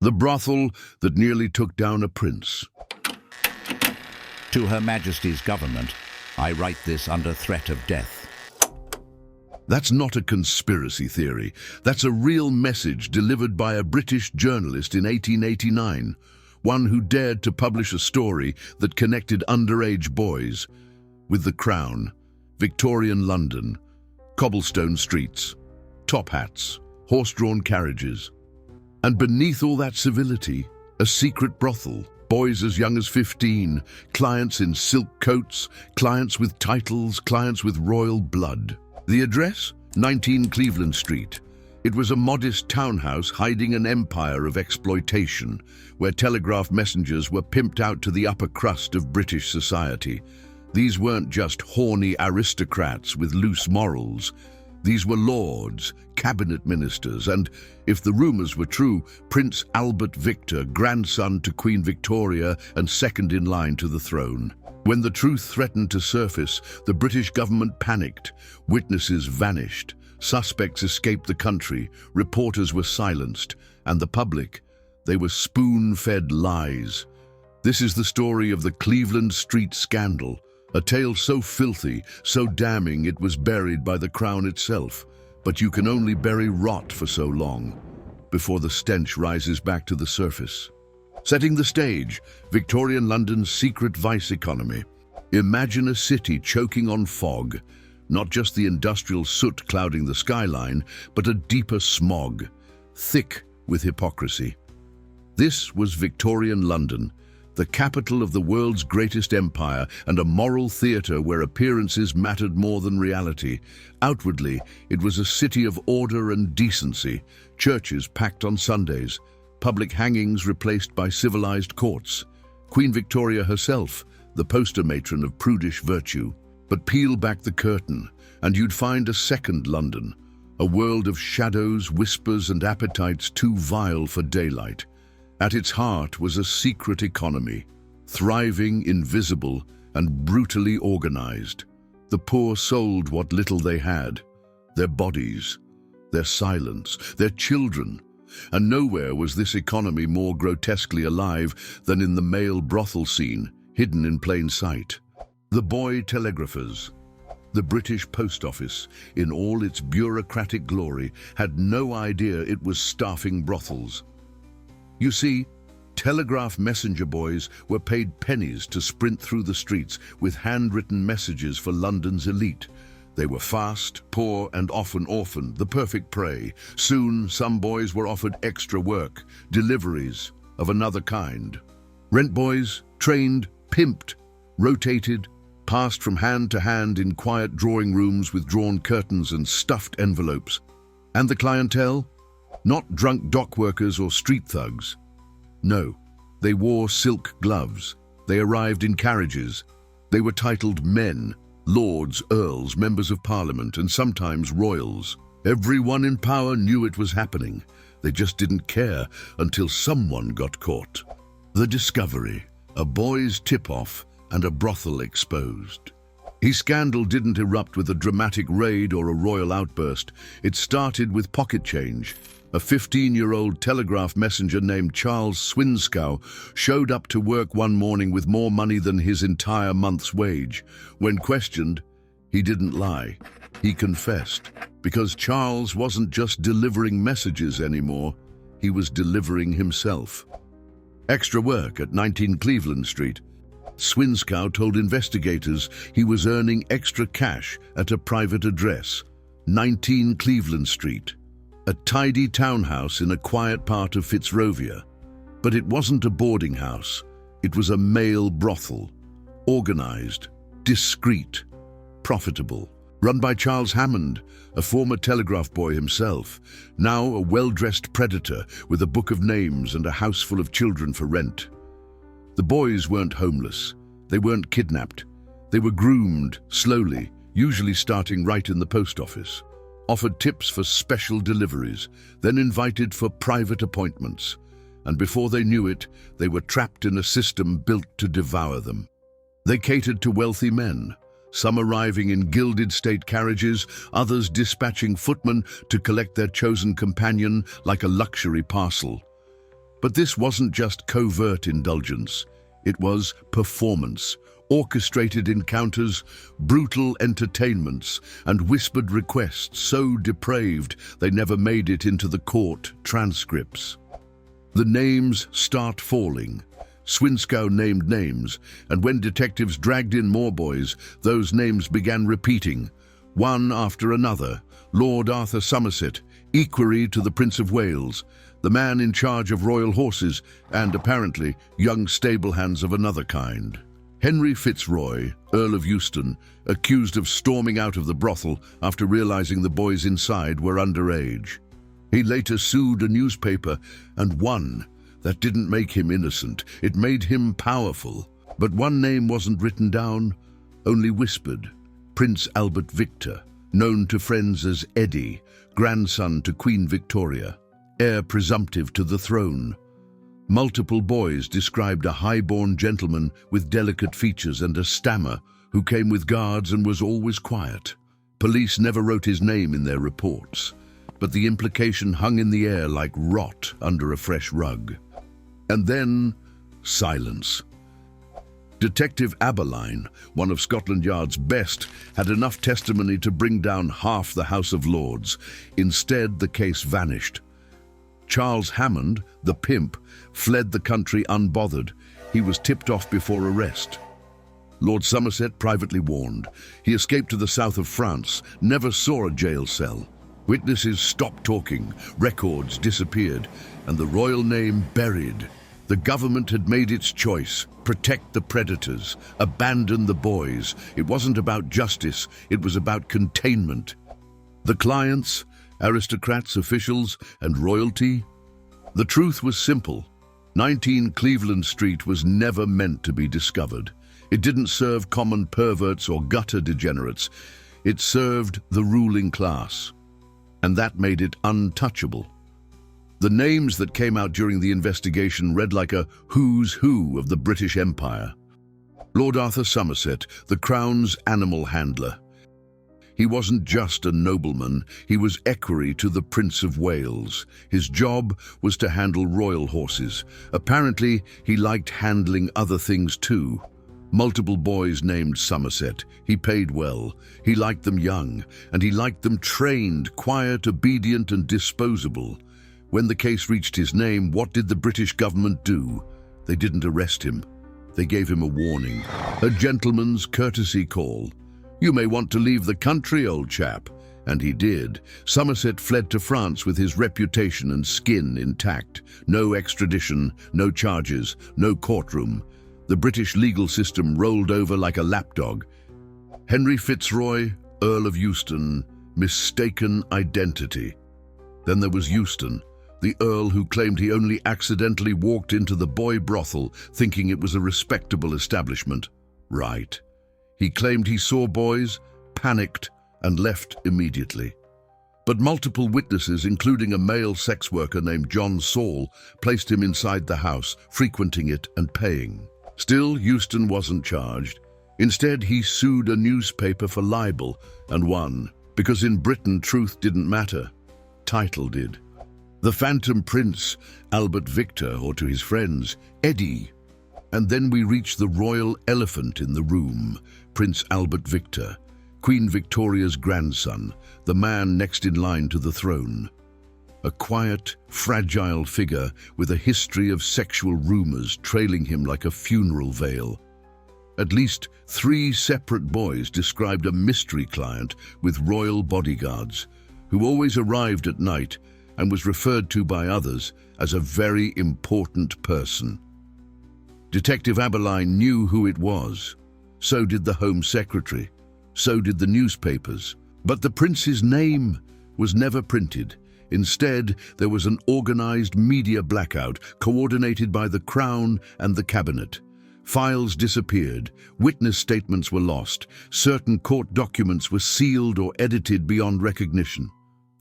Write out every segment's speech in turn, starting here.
The brothel that nearly took down a prince. To Her Majesty's government, I write this under threat of death. That's not a conspiracy theory. That's a real message delivered by a British journalist in 1889, one who dared to publish a story that connected underage boys with the Crown, Victorian London, cobblestone streets, top hats, horse-drawn carriages. And beneath all that civility, a secret brothel. Boys as young as 15, clients in silk coats, clients with titles, clients with royal blood. The address? 19 Cleveland Street. It was a modest townhouse hiding an empire of exploitation, where telegraph messengers were pimped out to the upper crust of British society. These weren't just horny aristocrats with loose morals. These were lords, cabinet ministers, and, if the rumors were true, Prince Albert Victor, grandson to Queen Victoria and second in line to the throne. When the truth threatened to surface, the British government panicked. Witnesses vanished. Suspects escaped the country. Reporters were silenced. And the public, they were spoon-fed lies. This is the story of the Cleveland Street scandal. A tale so filthy, so damning it was buried by the Crown itself. But you can only bury rot for so long, before the stench rises back to the surface. Setting the stage, Victorian London's secret vice economy. Imagine a city choking on fog, not just the industrial soot clouding the skyline, but a deeper smog, thick with hypocrisy. This was Victorian London, the capital of the world's greatest empire and a moral theatre where appearances mattered more than reality. Outwardly, it was a city of order and decency, churches packed on Sundays, public hangings replaced by civilized courts, Queen Victoria herself, the poster matron of prudish virtue. But peel back the curtain, and you'd find a second London, a world of shadows, whispers, and appetites too vile for daylight. At its heart was a secret economy, thriving, invisible, and brutally organized. The poor sold what little they had, their bodies, their silence, their children, and nowhere was this economy more grotesquely alive than in the male brothel scene, hidden in plain sight. The boy telegraphers, the British Post Office, in all its bureaucratic glory, had no idea it was staffing brothels. You see, telegraph messenger boys were paid pennies to sprint through the streets with handwritten messages for London's elite. They were fast, poor, and often orphaned, the perfect prey. Soon, some boys were offered extra work, deliveries of another kind. Rent boys, trained, pimped, rotated, passed from hand to hand in quiet drawing rooms with drawn curtains and stuffed envelopes. And the clientele? Not drunk dock workers or street thugs. No, they wore silk gloves. They arrived in carriages. They were titled men, lords, earls, members of parliament, and sometimes royals. Everyone in power knew it was happening. They just didn't care until someone got caught. The discovery, a boy's tip-off, and a brothel exposed. His scandal didn't erupt with a dramatic raid or a royal outburst. It started with pocket change. A 15-year-old telegraph messenger named Charles Swinscow showed up to work one morning with more money than his entire month's wage. When questioned, he didn't lie. He confessed, because Charles wasn't just delivering messages anymore, he was delivering himself. Extra work at 19 Cleveland Street. Swinscow told investigators he was earning extra cash at a private address, 19 Cleveland Street, a tidy townhouse in a quiet part of Fitzrovia. But it wasn't a boarding house. It was a male brothel, organized, discreet, profitable, run by Charles Hammond, a former telegraph boy himself, now a well-dressed predator with a book of names and a house full of children for rent. The boys weren't homeless. They weren't kidnapped. They were groomed, slowly, usually starting right in the post office, offered tips for special deliveries, then invited for private appointments. And before they knew it, they were trapped in a system built to devour them. They catered to wealthy men, some arriving in gilded state carriages, others dispatching footmen to collect their chosen companion like a luxury parcel. But this wasn't just covert indulgence. It was performance, orchestrated encounters, brutal entertainments, and whispered requests so depraved they never made it into the court transcripts. The names start falling. Swinskow named names, and when detectives dragged in more boys, those names began repeating, one after another. Lord Arthur Somerset, equerry to the Prince of Wales, the man in charge of royal horses, and apparently young stable hands of another kind. Henry Fitzroy, Earl of Euston, accused of storming out of the brothel after realizing the boys inside were underage. He later sued a newspaper and won. That didn't make him innocent, it made him powerful. But one name wasn't written down, only whispered. Prince Albert Victor, known to friends as Eddie, grandson to Queen Victoria, heir presumptive to the throne. Multiple boys described a high-born gentleman with delicate features and a stammer who came with guards and was always quiet. Police never wrote his name in their reports, but the implication hung in the air like rot under a fresh rug. And then, silence. Detective Abberline, one of Scotland Yard's best, had enough testimony to bring down half the House of Lords. Instead, the case vanished. Charles Hammond, the pimp, fled the country unbothered. He was tipped off before arrest. Lord Somerset privately warned. He escaped to the south of France, never saw a jail cell. Witnesses stopped talking, records disappeared, and the royal name buried. The government had made its choice: protect the predators, abandon the boys. It wasn't about justice, it was about containment. The clients, aristocrats, officials, and royalty? The truth was simple. 19 Cleveland Street was never meant to be discovered. It didn't serve common perverts or gutter degenerates. It served the ruling class. And that made it untouchable. The names that came out during the investigation read like a who's who of the British Empire. Lord Arthur Somerset, the Crown's animal handler. He wasn't just a nobleman, he was equerry to the Prince of Wales. His job was to handle royal horses. Apparently, he liked handling other things too. Multiple boys named Somerset. He paid well. He liked them young, and he liked them trained, quiet, obedient, and disposable. When the case reached his name, what did the British government do? They didn't arrest him. They gave him a warning, a gentleman's courtesy call. You may want to leave the country, old chap. And he did. Somerset fled to France with his reputation and skin intact. No extradition, no charges, no courtroom. The British legal system rolled over like a lapdog. Henry Fitzroy, Earl of Euston, mistaken identity. Then there was Euston, the Earl who claimed he only accidentally walked into the boy brothel thinking it was a respectable establishment. Right. He claimed he saw boys, panicked, and left immediately. But multiple witnesses, including a male sex worker named John Saul, placed him inside the house, frequenting it and paying. Still, Euston wasn't charged. Instead, he sued a newspaper for libel and won, because in Britain truth didn't matter. Title did. The Phantom Prince, Albert Victor, or to his friends, Eddie. And then we reach the royal elephant in the room, Prince Albert Victor, Queen Victoria's grandson, the man next in line to the throne. A quiet, fragile figure with a history of sexual rumors trailing him like a funeral veil. At least 3 separate boys described a mystery client with royal bodyguards, who always arrived at night and was referred to by others as a very important person. Detective Abberline knew who it was. So did the Home Secretary. So did the newspapers. But the prince's name was never printed. Instead, there was an organized media blackout coordinated by the Crown and the Cabinet. Files disappeared, witness statements were lost, certain court documents were sealed or edited beyond recognition.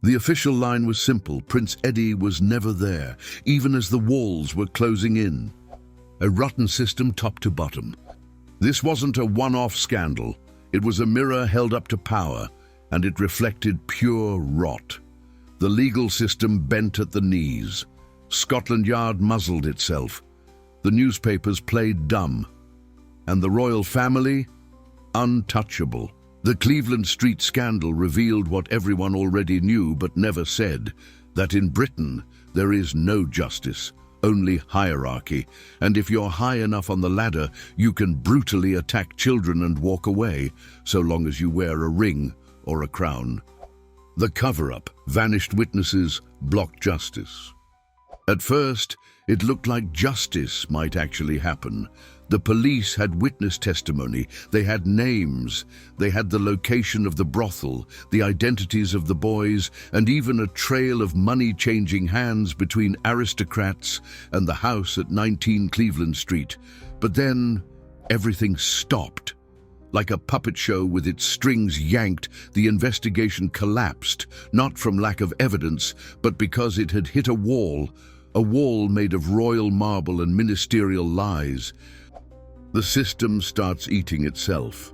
The official line was simple: Prince Eddie was never there, even as the walls were closing in. A rotten system top to bottom. This wasn't a one-off scandal. It was a mirror held up to power, and it reflected pure rot. The legal system bent at the knees. Scotland Yard muzzled itself. The newspapers played dumb. And the royal family? Untouchable. The Cleveland Street scandal revealed what everyone already knew but never said, that in Britain there is no justice, only hierarchy, and if you're high enough on the ladder, you can brutally attack children and walk away, so long as you wear a ring or a crown. The cover-up, vanished witnesses, blocked justice. At first, it looked like justice might actually happen. The police had witness testimony, they had names, they had the location of the brothel, the identities of the boys, and even a trail of money changing hands between aristocrats and the house at 19 Cleveland Street. But then, everything stopped. Like a puppet show with its strings yanked, the investigation collapsed, not from lack of evidence, but because it had hit a wall made of royal marble and ministerial lies. The system starts eating itself.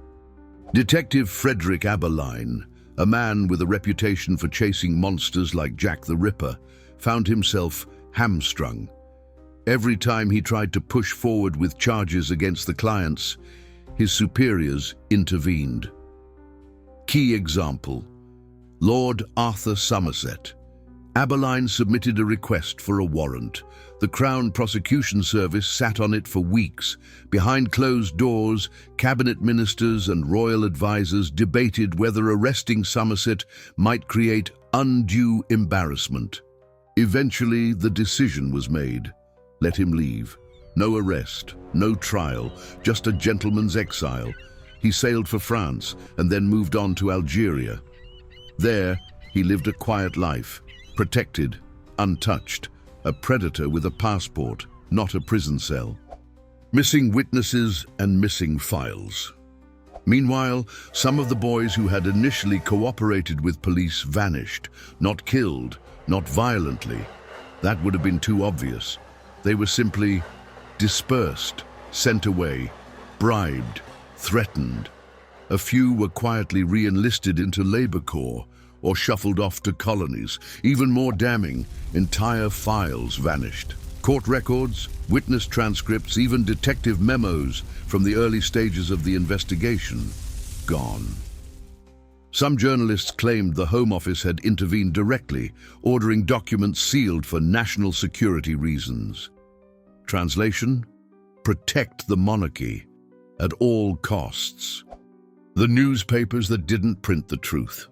Detective Frederick Aberline, a man with a reputation for chasing monsters like Jack the Ripper, found himself hamstrung. Every time he tried to push forward with charges against the clients, his superiors intervened. Key example: Lord Arthur Somerset. Aberline submitted a request for a warrant. The Crown Prosecution Service sat on it for weeks. Behind closed doors, cabinet ministers and royal advisors debated whether arresting Somerset might create undue embarrassment. Eventually, the decision was made. Let him leave. No arrest, no trial, just a gentleman's exile. He sailed for France and then moved on to Algeria. There, he lived a quiet life, protected, untouched, a predator with a passport, not a prison cell. Missing witnesses and missing files. Meanwhile, some of the boys who had initially cooperated with police vanished, not killed, not violently. That would have been too obvious. They were simply dispersed, sent away, bribed, threatened. A few were quietly re-enlisted into Labor Corps or shuffled off to colonies. Even more damning, entire files vanished. Court records, witness transcripts, even detective memos from the early stages of the investigation, gone. Some journalists claimed the Home Office had intervened directly, ordering documents sealed for national security reasons. Translation: protect the monarchy at all costs. The newspapers that didn't print the truth.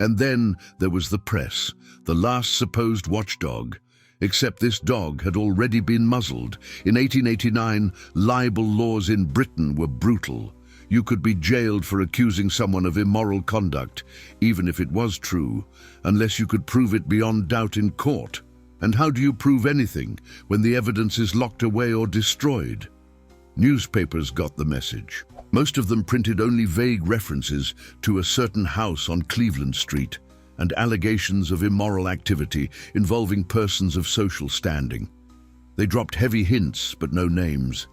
And then there was the press, the last supposed watchdog. Except this dog had already been muzzled. In 1889, libel laws in Britain were brutal. You could be jailed for accusing someone of immoral conduct, even if it was true, unless you could prove it beyond doubt in court. And how do you prove anything when the evidence is locked away or destroyed? Newspapers got the message. Most of them printed only vague references to a certain house on Cleveland Street and allegations of immoral activity involving persons of social standing. They dropped heavy hints, but no names.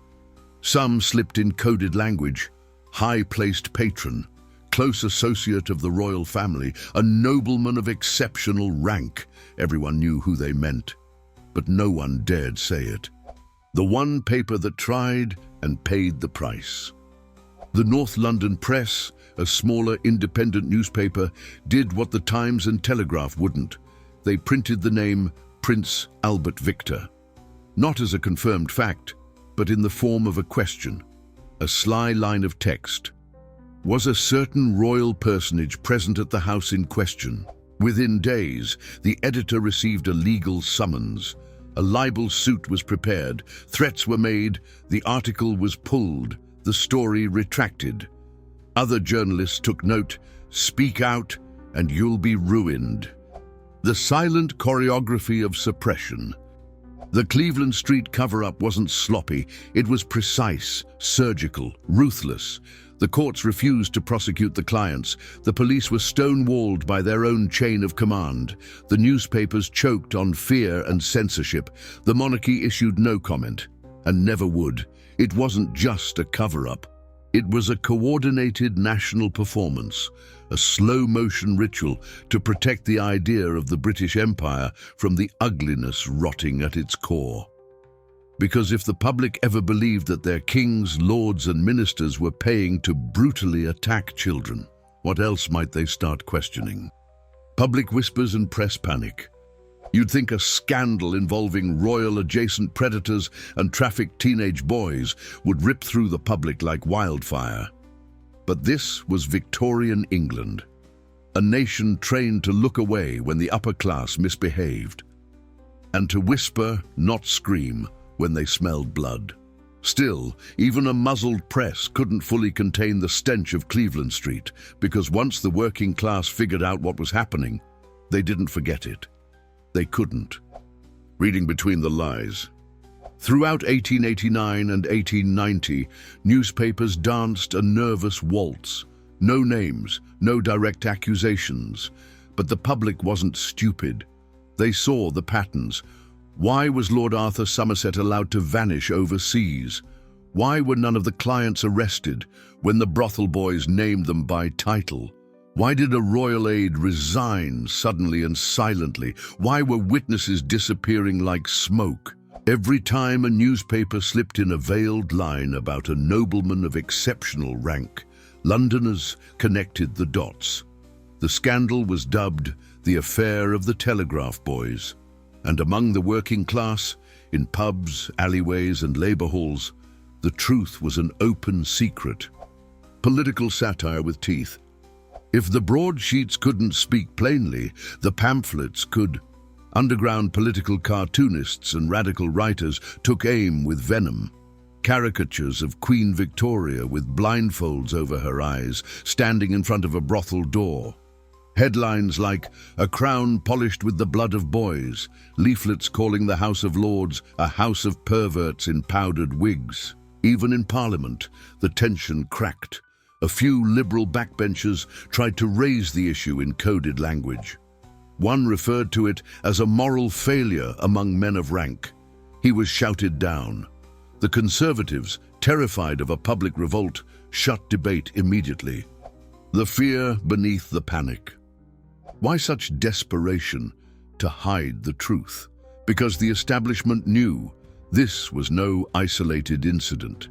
Some slipped in coded language: high-placed patron, close associate of the royal family, a nobleman of exceptional rank. Everyone knew who they meant, but no one dared say it. The one paper that tried and paid the price. The North London Press, a smaller independent newspaper, did what the Times and Telegraph wouldn't. They printed the name Prince Albert Victor. Not as a confirmed fact, but in the form of a question. A sly line of text. Was a certain royal personage present at the house in question? Within days, the editor received a legal summons. A libel suit was prepared, threats were made, the article was pulled, the story retracted. Other journalists took note: speak out and you'll be ruined. The silent choreography of suppression. The Cleveland Street cover-up wasn't sloppy, it was precise, surgical, ruthless. The courts refused to prosecute the clients. The police were stonewalled by their own chain of command. The newspapers choked on fear and censorship. The monarchy issued no comment, and never would. It wasn't just a cover-up. It was a coordinated national performance, a slow-motion ritual to protect the idea of the British Empire from the ugliness rotting at its core. Because if the public ever believed that their kings, lords and ministers were paying to brutally attack children, what else might they start questioning? Public whispers and press panic. You'd think a scandal involving royal-adjacent predators and trafficked teenage boys would rip through the public like wildfire. But this was Victorian England, a nation trained to look away when the upper class misbehaved, and to whisper, not scream, when they smelled blood. Still, even a muzzled press couldn't fully contain the stench of Cleveland Street, because once the working class figured out what was happening, they didn't forget it. They couldn't. Reading between the lies. Throughout 1889 and 1890, newspapers danced a nervous waltz. No names, no direct accusations. But the public wasn't stupid. They saw the patterns. Why was Lord Arthur Somerset allowed to vanish overseas? Why were none of the clients arrested when the brothel boys named them by title? Why did a royal aide resign suddenly and silently? Why were witnesses disappearing like smoke? Every time a newspaper slipped in a veiled line about a nobleman of exceptional rank, Londoners connected the dots. The scandal was dubbed the affair of the telegraph boys. And among the working class, in pubs, alleyways and labour halls, the truth was an open secret. Political satire with teeth. If the broadsheets couldn't speak plainly, the pamphlets could. Underground political cartoonists and radical writers took aim with venom. Caricatures of Queen Victoria with blindfolds over her eyes, standing in front of a brothel door. Headlines like, "A crown polished with the blood of boys," leaflets calling the House of Lords a house of perverts in powdered wigs. Even in Parliament, the tension cracked. A few liberal backbenchers tried to raise the issue in coded language. One referred to it as a moral failure among men of rank. He was shouted down. The Conservatives, terrified of a public revolt, shut debate immediately. The fear beneath the panic. Why such desperation to hide the truth? Because the establishment knew this was no isolated incident.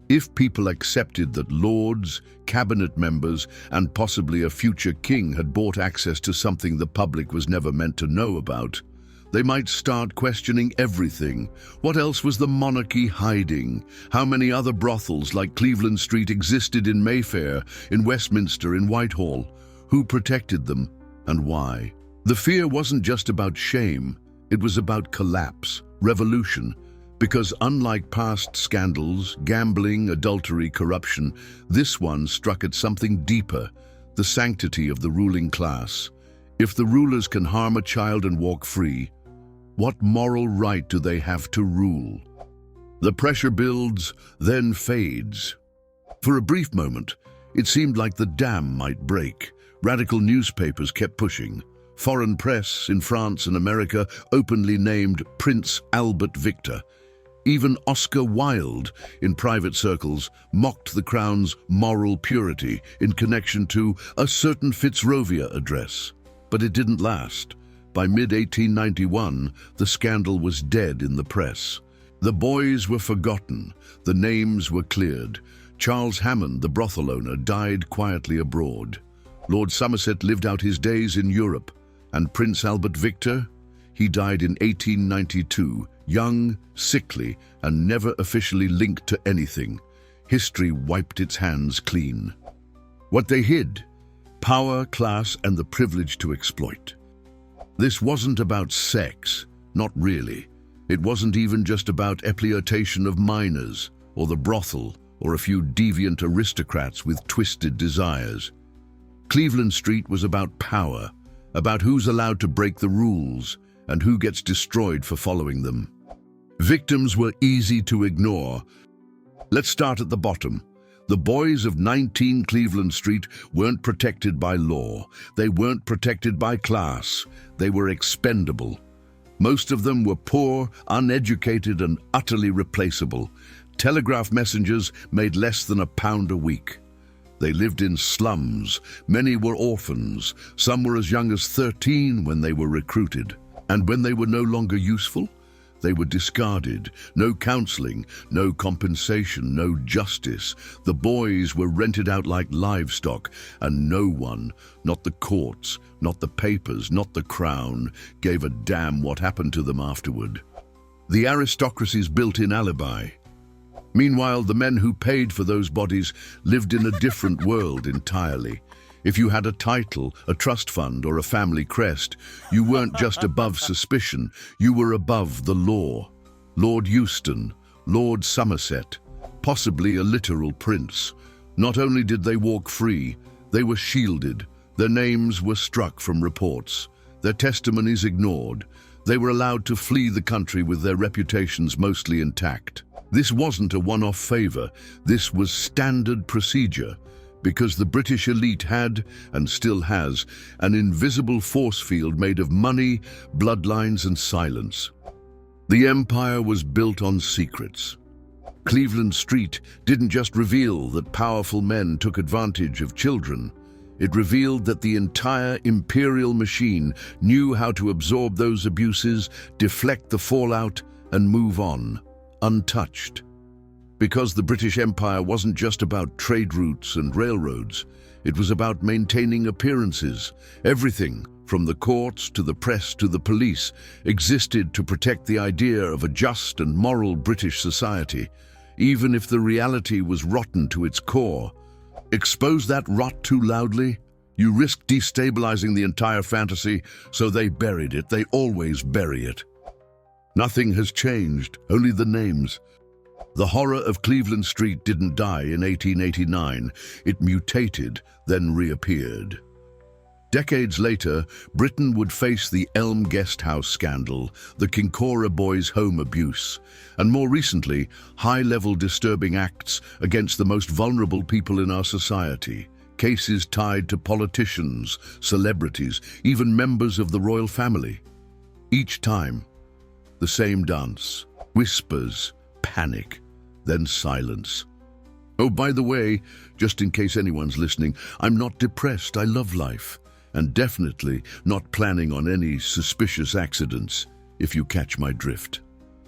If people accepted that lords, cabinet members, and possibly a future king had bought access to something the public was never meant to know about, they might start questioning everything. What else was the monarchy hiding? How many other brothels like Cleveland Street existed in Mayfair, in Westminster, in Whitehall? Who protected them, and why? The fear wasn't just about shame, it was about collapse, revolution. Because unlike past scandals, gambling, adultery, corruption, this one struck at something deeper, the sanctity of the ruling class. If the rulers can harm a child and walk free, what moral right do they have to rule? The pressure builds, then fades. For a brief moment, it seemed like the dam might break. Radical newspapers kept pushing. Foreign press in France and America openly named Prince Albert Victor. Even Oscar Wilde, in private circles, mocked the crown's moral purity in connection to a certain Fitzrovia address. But it didn't last. By mid-1891, the scandal was dead in the press. The boys were forgotten, the names were cleared. Charles Hammond, the brothel owner, died quietly abroad. Lord Somerset lived out his days in Europe. And Prince Albert Victor? He died in 1892, young, sickly, and never officially linked to anything. History wiped its hands clean. What they hid? Power, class, and the privilege to exploit. This wasn't about sex, not really. It wasn't even just about exploitation of minors, or the brothel, or a few deviant aristocrats with twisted desires. Cleveland Street was about power, about who's allowed to break the rules, and who gets destroyed for following them. Victims were easy to ignore. Let's start at the bottom. The boys of 19 Cleveland Street weren't protected by law. They weren't protected by class. They were expendable. Most of them were poor, uneducated, and utterly replaceable. Telegraph messengers made less than £1 a week. They lived in slums. Many were orphans. Some were as young as 13 when they were recruited. And when they were no longer useful, they were discarded. No counseling, no compensation, no justice. The boys were rented out like livestock, and no one, not the courts, not the papers, not the crown, gave a damn what happened to them afterward. The aristocracy's built-in alibi. Meanwhile, the men who paid for those bodies lived in a different world entirely. If you had a title, a trust fund, or a family crest, you weren't just above suspicion, you were above the law. Lord Euston, Lord Somerset, possibly a literal prince. Not only did they walk free, they were shielded. Their names were struck from reports, their testimonies ignored. They were allowed to flee the country with their reputations mostly intact. This wasn't a one-off favor, this was standard procedure, because the British elite had, and still has, an invisible force field made of money, bloodlines, and silence. The empire was built on secrets. Cleveland Street didn't just reveal that powerful men took advantage of children. It revealed that the entire imperial machine knew how to absorb those abuses, deflect the fallout, and move on, untouched. Because the British Empire wasn't just about trade routes and railroads, it was about maintaining appearances. Everything, from the courts to the press to the police, existed to protect the idea of a just and moral British society, even if the reality was rotten to its core. Expose that rot too loudly, you risk destabilizing the entire fantasy, so they buried it. They always bury it. Nothing has changed, only the names. The horror of Cleveland Street didn't die in 1889. It mutated, then reappeared. Decades later, Britain would face the Elm Guest House scandal, the Kincora boys' home abuse, and more recently, high-level disturbing acts against the most vulnerable people in our society. Cases tied to politicians, celebrities, even members of the royal family. Each time, the same dance. Whispers, panic, then silence. Oh, by the way, just in case anyone's listening, I'm not depressed. I love life. And definitely not planning on any suspicious accidents, if you catch my drift.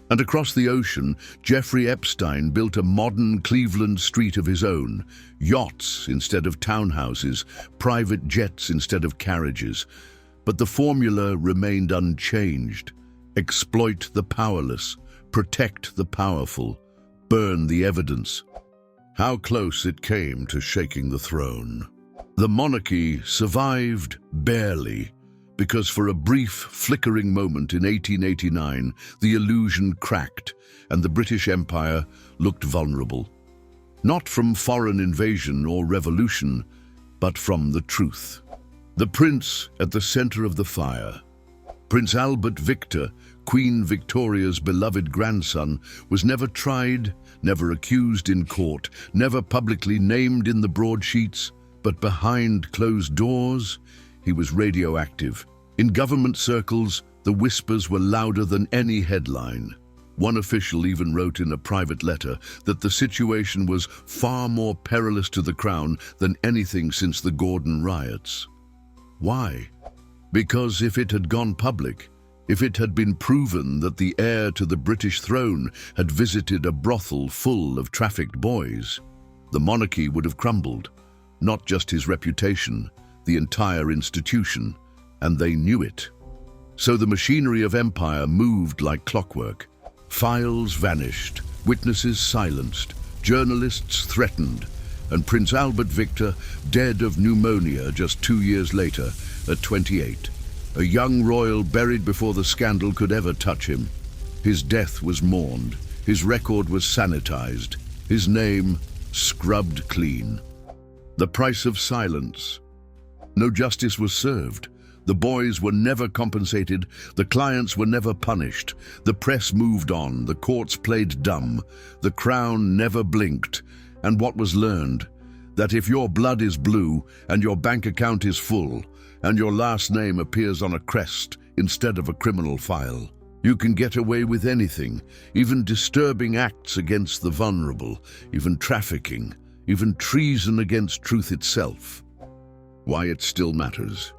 And across the ocean, Jeffrey Epstein built a modern Cleveland Street of his own. Yachts instead of townhouses, private jets instead of carriages. But the formula remained unchanged. Exploit the powerless, protect the powerful, burn the evidence. How close it came to shaking the throne. The monarchy survived barely, because for a brief, flickering moment in 1889, the illusion cracked and the British Empire looked vulnerable. Not from foreign invasion or revolution, but from the truth. The prince at the center of the fire. Prince Albert Victor, Queen Victoria's beloved grandson, was never tried, never accused in court, never publicly named in the broadsheets, but behind closed doors, he was radioactive. In government circles, the whispers were louder than any headline. One official even wrote in a private letter that the situation was far more perilous to the crown than anything since the Gordon riots. Why? Because if it had gone public, if it had been proven that the heir to the British throne had visited a brothel full of trafficked boys, the monarchy would have crumbled. Not just his reputation, the entire institution, and they knew it. So the machinery of empire moved like clockwork. Files vanished, witnesses silenced, journalists threatened, and Prince Albert Victor dead of pneumonia just 2 years later, at 28. A young royal buried before the scandal could ever touch him. His death was mourned, his record was sanitized, his name scrubbed clean. The price of silence. No justice was served. The boys were never compensated, the clients were never punished, the press moved on, the courts played dumb, the crown never blinked, and what was learned? That if your blood is blue, and your bank account is full, and your last name appears on a crest instead of a criminal file, You can get away with anything, even disturbing acts against the vulnerable, even trafficking, even treason against truth itself. Why it still matters.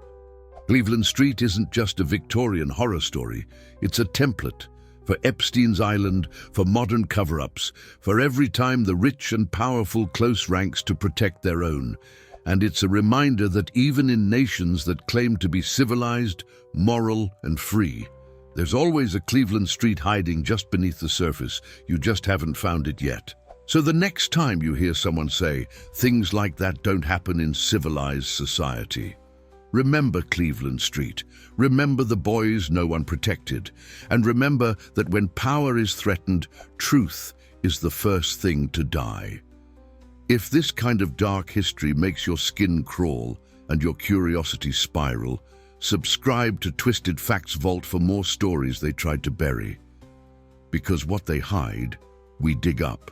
Cleveland Street isn't just a Victorian horror story, it's a template for Epstein's Island, for modern cover-ups, for every time the rich and powerful close ranks to protect their own. And it's a reminder that even in nations that claim to be civilized, moral, and free, there's always a Cleveland Street hiding just beneath the surface. You just haven't found it yet. So the next time you hear someone say, things like that don't happen in civilized society, remember Cleveland Street. Remember the boys no one protected. And remember that when power is threatened, truth is the first thing to die. If this kind of dark history makes your skin crawl and your curiosity spiral, subscribe to Twisted Facts Vault for more stories they tried to bury. Because what they hide, we dig up.